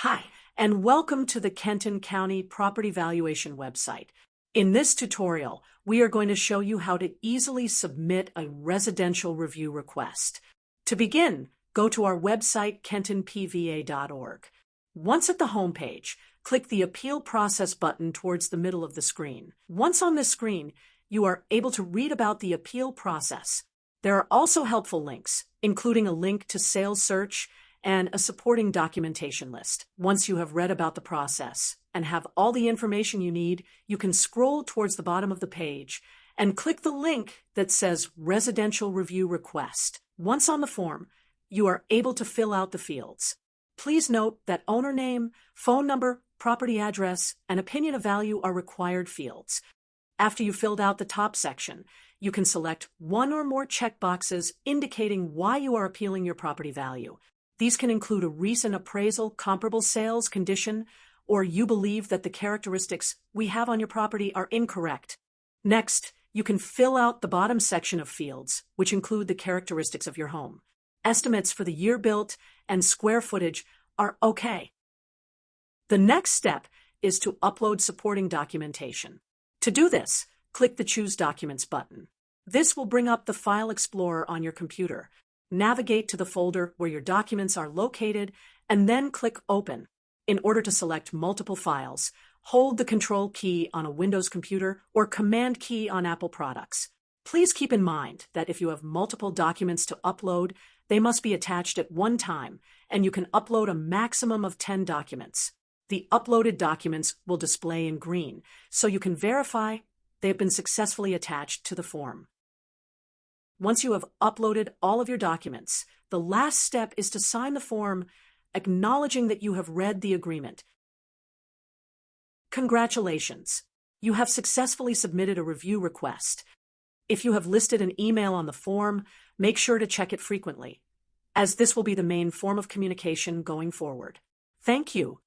Hi, and welcome to the Kenton County Property Valuation website. In this tutorial, we are going to show you how to easily submit a residential review request. To begin, go to our website, kentonpva.org. Once at the homepage, click the Appeal Process button towards the middle of the screen. Once on this screen, you are able to read about the appeal process. There are also helpful links, including a link to Sales Search and a supporting documentation list. Once you have read about the process and have all the information you need, you can scroll towards the bottom of the page and click the link that says Residential Review Request. Once on the form, you are able to fill out the fields. Please note that owner name, phone number, property address, and opinion of value are required fields. After you've filled out the top section, you can select one or more checkboxes indicating why you are appealing your property value. These can include a recent appraisal, comparable sales condition, or you believe that the characteristics we have on your property are incorrect. Next, you can fill out the bottom section of fields, which include the characteristics of your home. Estimates for the year built and square footage are okay. The next step is to upload supporting documentation. To do this, click the Choose Documents button. This will bring up the File Explorer on your computer. Navigate to the folder where your documents are located and then click Open. In order to select multiple files, hold the Control key on a Windows computer or Command key on Apple products. Please keep in mind that if you have multiple documents to upload, they must be attached at one time, and you can upload a maximum of 10 documents. The uploaded documents will display in green, so you can verify they have been successfully attached to the form. Once you have uploaded all of your documents, the last step is to sign the form, acknowledging that you have read the agreement. Congratulations! You have successfully submitted a review request. If you have listed an email on the form, make sure to check it frequently, as this will be the main form of communication going forward. Thank you.